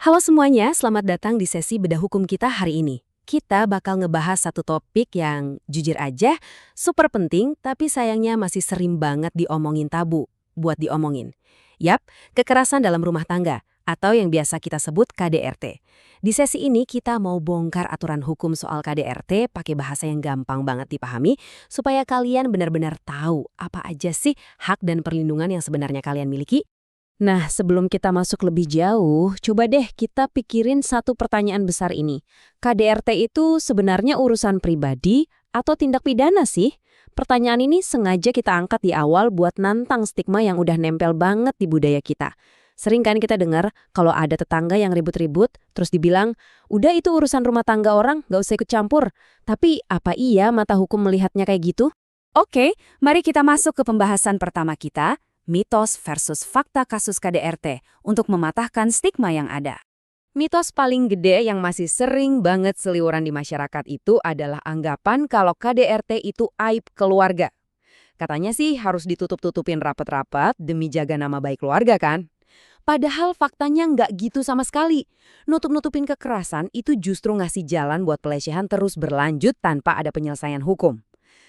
Halo semuanya, selamat datang di sesi bedah hukum kita hari ini. Kita bakal ngebahas satu topik yang jujur aja super penting tapi sayangnya masih sering banget diomongin tabu buat diomongin. Yap, kekerasan dalam rumah tangga atau yang biasa kita sebut KDRT. Di sesi ini kita mau bongkar aturan hukum soal KDRT pakai bahasa yang gampang banget dipahami supaya kalian benar-benar tahu apa aja sih hak dan perlindungan yang sebenarnya kalian miliki. Nah, sebelum kita masuk lebih jauh, coba deh kita pikirin satu pertanyaan besar ini. KDRT itu sebenarnya urusan pribadi atau tindak pidana sih? Pertanyaan ini sengaja kita angkat di awal buat nantang stigma yang udah nempel banget di budaya kita. Sering kan kita dengar kalau ada tetangga yang ribut-ribut, terus dibilang, udah itu urusan rumah tangga orang, gak usah ikut campur. Tapi apa iya mata hukum melihatnya kayak gitu? Oke, mari kita masuk ke pembahasan pertama kita, mitos versus fakta kasus KDRT untuk mematahkan stigma yang ada. Mitos paling gede yang masih sering banget seliweran di masyarakat itu adalah anggapan kalau KDRT itu aib keluarga. Katanya sih harus ditutup-tutupin rapat-rapat demi jaga nama baik keluarga kan? Padahal faktanya nggak gitu sama sekali. Nutup-nutupin kekerasan itu justru ngasih jalan buat pelecehan terus berlanjut tanpa ada penyelesaian hukum.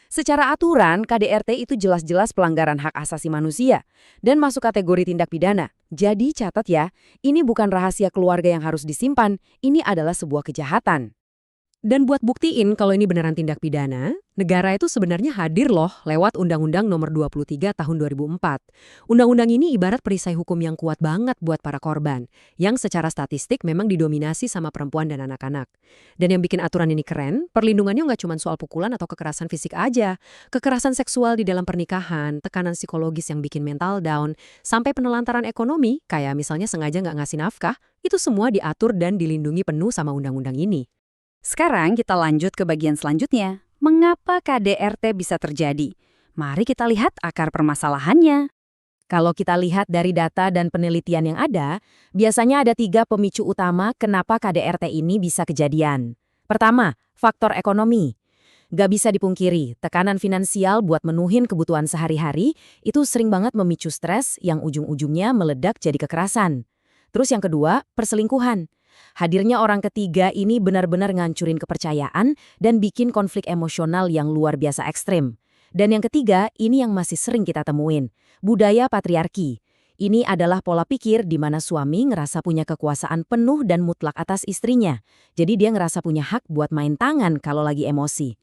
Secara aturan, KDRT itu jelas-jelas pelanggaran hak asasi manusia dan masuk kategori tindak pidana. Jadi catat ya, ini bukan rahasia keluarga yang harus disimpan, ini adalah sebuah kejahatan. Dan buat buktiin kalau ini beneran tindak pidana, negara itu sebenarnya hadir loh lewat Undang-Undang Nomor 23 Tahun 2004. Undang-undang ini ibarat perisai hukum yang kuat banget buat para korban, yang secara statistik memang didominasi sama perempuan dan anak-anak. Dan yang bikin aturan ini keren, perlindungannya nggak cuma soal pukulan atau kekerasan fisik aja. Kekerasan seksual di dalam pernikahan, tekanan psikologis yang bikin mental down, sampai penelantaran ekonomi, kayak misalnya sengaja nggak ngasih nafkah, itu semua diatur dan dilindungi penuh sama undang-undang ini. Sekarang kita lanjut ke bagian selanjutnya. Mengapa KDRT bisa terjadi? Mari kita lihat akar permasalahannya. Kalau kita lihat dari data dan penelitian yang ada, biasanya ada 3 pemicu utama kenapa KDRT ini bisa kejadian. Pertama, faktor ekonomi. Gak bisa dipungkiri, tekanan finansial buat menuhin kebutuhan sehari-hari itu sering banget memicu stres yang ujung-ujungnya meledak jadi kekerasan. Terus yang kedua, perselingkuhan. Hadirnya orang ketiga ini benar-benar ngancurin kepercayaan dan bikin konflik emosional yang luar biasa ekstrim. Dan yang ketiga, ini yang masih sering kita temuin, budaya patriarki. Ini adalah pola pikir di mana suami ngerasa punya kekuasaan penuh dan mutlak atas istrinya. Jadi dia ngerasa punya hak buat main tangan kalau lagi emosi.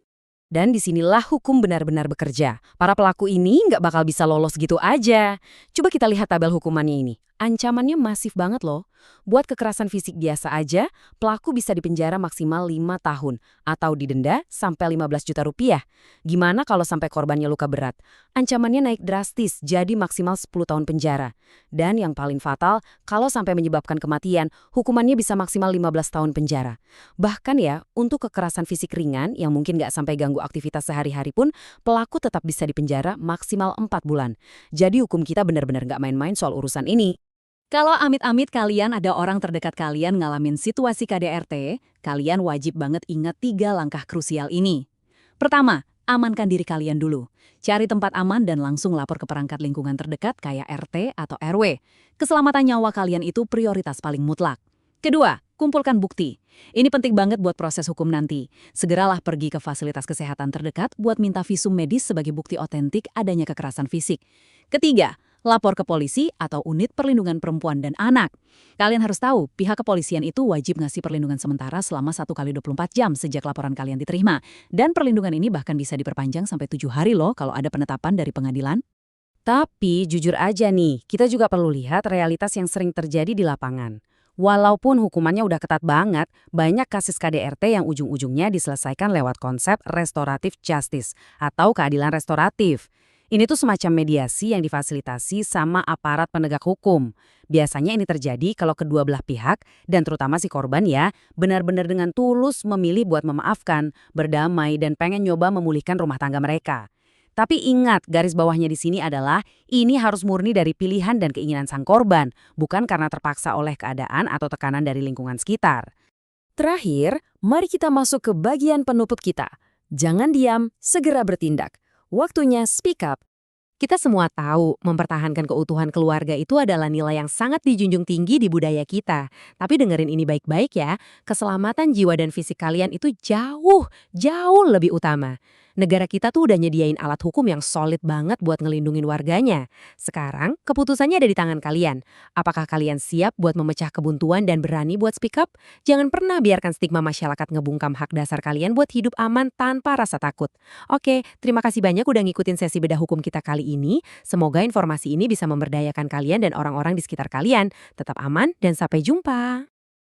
Dan disinilah hukum benar-benar bekerja. Para pelaku ini nggak bakal bisa lolos gitu aja. Coba kita lihat tabel hukumannya ini. Ancamannya masif banget loh. Buat kekerasan fisik biasa aja, pelaku bisa dipenjara maksimal 5 tahun atau didenda sampai 15 juta rupiah. Gimana kalau sampai korbannya luka berat? Ancamannya naik drastis jadi maksimal 10 tahun penjara. Dan yang paling fatal, kalau sampai menyebabkan kematian, hukumannya bisa maksimal 15 tahun penjara. Bahkan ya, untuk kekerasan fisik ringan yang mungkin nggak sampai ganggu aktivitas sehari-hari pun, pelaku tetap bisa dipenjara maksimal 4 bulan. Jadi hukum kita benar-benar nggak main-main soal urusan ini. Kalau amit-amit kalian ada orang terdekat kalian ngalamin situasi KDRT, kalian wajib banget ingat 3 langkah krusial ini. Pertama, amankan diri kalian dulu. Cari tempat aman dan langsung lapor ke perangkat lingkungan terdekat kayak RT atau RW. Keselamatan nyawa kalian itu prioritas paling mutlak. Kedua, kumpulkan bukti. Ini penting banget buat proses hukum nanti. Segeralah pergi ke fasilitas kesehatan terdekat buat minta visum medis sebagai bukti otentik adanya kekerasan fisik. Ketiga, lapor ke polisi atau unit perlindungan perempuan dan anak. Kalian harus tahu, pihak kepolisian itu wajib ngasih perlindungan sementara selama 1x24 jam sejak laporan kalian diterima. Dan perlindungan ini bahkan bisa diperpanjang sampai 7 hari loh kalau ada penetapan dari pengadilan. Tapi jujur aja nih, kita juga perlu lihat realitas yang sering terjadi di lapangan. Walaupun hukumannya udah ketat banget, banyak kasus KDRT yang ujung-ujungnya diselesaikan lewat konsep restoratif justice atau keadilan restoratif. Ini tuh semacam mediasi yang difasilitasi sama aparat penegak hukum. Biasanya ini terjadi kalau kedua belah pihak, dan terutama si korban ya, benar-benar dengan tulus memilih buat memaafkan, berdamai, dan pengen nyoba memulihkan rumah tangga mereka. Tapi ingat, garis bawahnya di sini adalah, ini harus murni dari pilihan dan keinginan sang korban, bukan karena terpaksa oleh keadaan atau tekanan dari lingkungan sekitar. Terakhir, mari kita masuk ke bagian penutup kita. Jangan diam, segera bertindak. Waktunya speak up. Kita semua tahu, mempertahankan keutuhan keluarga itu adalah nilai yang sangat dijunjung tinggi di budaya kita. Tapi dengerin ini baik-baik ya, keselamatan jiwa dan fisik kalian itu jauh, jauh lebih utama. Negara kita tuh udah nyediain alat hukum yang solid banget buat ngelindungin warganya. Sekarang, keputusannya ada di tangan kalian. Apakah kalian siap buat memecah kebuntuan dan berani buat speak up? Jangan pernah biarkan stigma masyarakat ngebungkam hak dasar kalian buat hidup aman tanpa rasa takut. Oke, terima kasih banyak udah ngikutin sesi bedah hukum kita kali ini. Semoga informasi ini bisa memberdayakan kalian dan orang-orang di sekitar kalian. Tetap aman dan sampai jumpa.